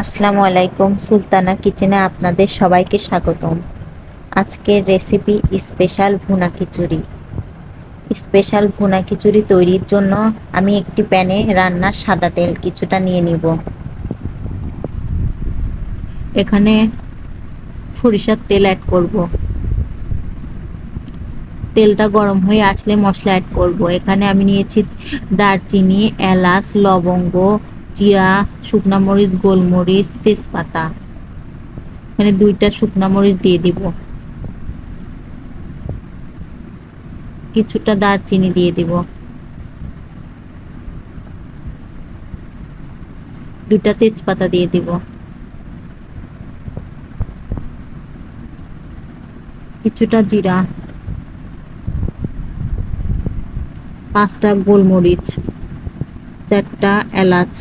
আসসালামু আলাইকুম, সুলতানা কিচেনে আপনাদের সবাইকে স্বাগতম। আজকের রেসিপি স্পেশাল ভুনা খিচুড়ি তৈরির জন্য আমি একটি প্যানে রান্নার সাদা তেল কিছুটা নিয়ে নিব। এখানে সরিষার তেল অ্যাড করব। তেলটা গরম হয়ে আসলে মশলা অ্যাড করব। এখানে আমি নিয়েছি দারচিনি, এলাচ, লবঙ্গ, জিরা, শুকনা মরিচ, গোলমরিচ, তেজপাতা। এখানে 2টা শুকনা মরিচ দিয়ে দিব। কিছুটা দারচিনি দিয়ে দিব। 2টা তেজপাতা দিয়ে দিব। কিছুটা জিরা, 5টা গোলমরিচ, 4টা এলাচ,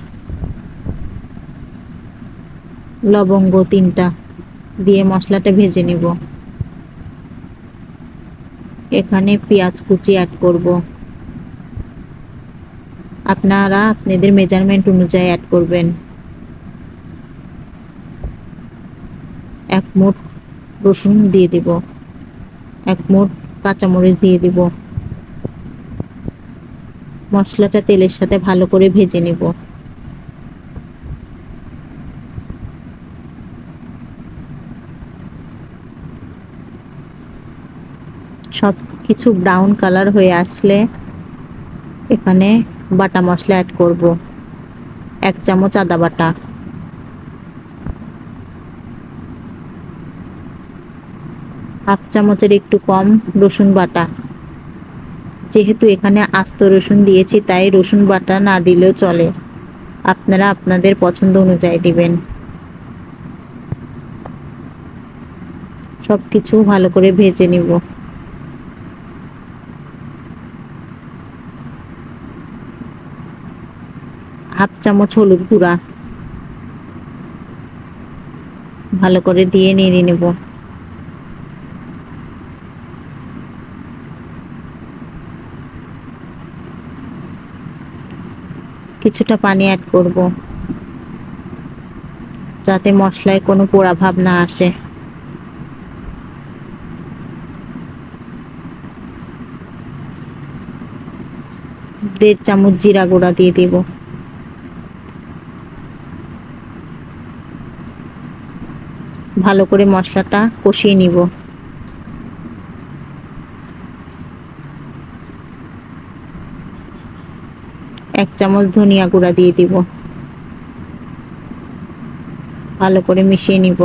লবঙ্গ 3টা দিয়ে মশলাটা ভেজে নিব। এখানে পেঁয়াজ কুচি অ্যাড করব। আপনারা আপনাদের মেজারমেন্ট অনুযায়ী অ্যাড করবেন। 1 মুঠ রসুন দিয়ে দিব। 1 মুঠ কাঁচামরিচ দিয়ে দিব। মশলাটা তেলের সাথে ভালো করে ভেজে নিব। সব কিছু ব্রাউন কালার হয়ে আসলে এখানে বাটা মশলা অ্যাড করব। 1 চামচ আদা বাটা, 1/2 চামচের একটু কম রসুন বাটা। যেহেতু এখানে আস্ত রসুন দিয়েছি তাই রসুন বাটা না দিলেও চলে, আপনারা আপনাদের পছন্দ অনুযায়ী দিবেন। সব কিছু ভালো করে ভেজে নিব। 1/2 চামচ হলুদ গুঁড়া ভালো করে দিয়ে নেড়ে নেব। কিছুটা পানি অ্যাড করব যাতে মশলায় কোনো পোড়া ভাব না আসে। দেড় চামচ জিরা গুঁড়া দিয়ে দিব। ভালো করে মশলাটা কষিয়ে নিব। 1 চামচ ধনিয়া গুঁড়া দিয়ে দিব। ভালো করে মিশিয়ে নিব।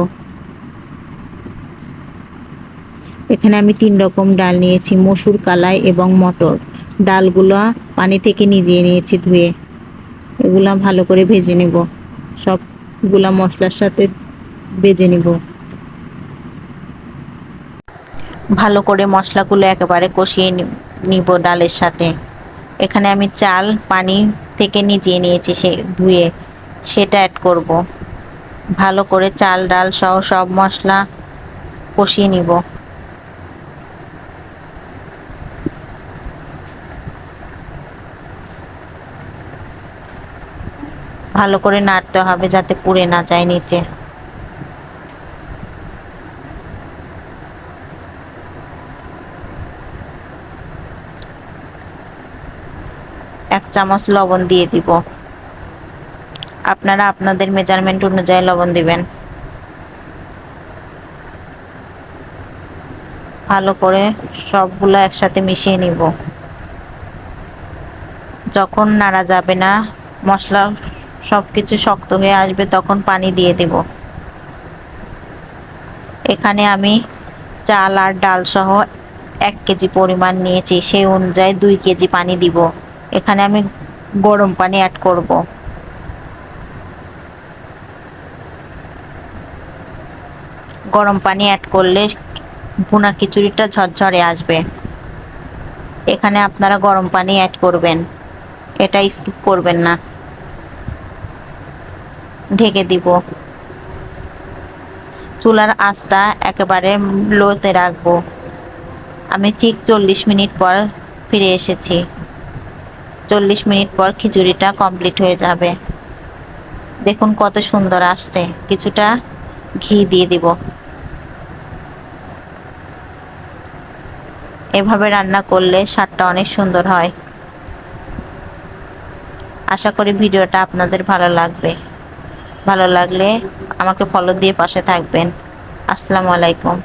এখানে আমি 3 রকম ডাল নিয়েছি, মসুর, কালাই এবং মটর। ডালগুলো পানি থেকে নিজিয়ে নিয়েছি ধুয়ে। এগুলা ভালো করে ভেজে নেব। সবগুলা মশলার সাথে ভেজে নিব। ভালো করে মশলাগুলো একেবারে কষিয়ে নিব ডালের সাথে। এখানে আমি চাল পানি থেকে নিজিয়ে নিয়েছি, সে ধুয়ে সেটা অ্যাড করব। ভালো করে চাল ডাল সহ সব মশলা কষিয়ে নিব। ভালো করে নাড়তে হবে যাতে পুড়ে না যায় নিচে। এক চামচ লবণ দিয়ে দিব। আপনারা আপনাদের মেজারমেন্ট অনুযায়ী লবণ দিবেন। ভালো করে সবগুলো একসাথে মিশিয়ে নিব। যখন নাড়া যাবে না, মশলা সবকিছু শক্ত হয়ে আসবে, তখন পানি দিয়ে দেব। এখানে আমি চাল আর ডাল সহ 1 কেজি পরিমাণ নিয়েছি, সেই অনুযায়ী 2 কেজি পানি দিব। এখানে আমি গরম পানি অ্যাড করব। গরম পানি অ্যাড করলে ভুনা খিচুড়িটা ঝরঝরে আসবে। এখানে আপনারা গরম পানি অ্যাড করবেন, এটা স্কিপ করবেন না। ঢেকে দিব। চুলার আঁচটা একেবারে লোতে রাখবো। আমি ঠিক 40 মিনিট পর ফিরে এসেছি। 40 মিনিট পর খিচুড়িটা কমপ্লিট হয়ে যাবে। দেখুন কত সুন্দর আসছে। কিছুটা ঘি দিয়ে দিব। এভাবে রান্না করলে স্বাদটা অনেক সুন্দর হয়। আশা করি ভিডিওটা আপনাদের ভালো লাগবে। ভালো লাগলে আমাকে ফলো দিয়ে পাশে থাকবেন। আসসালামু আলাইকুম।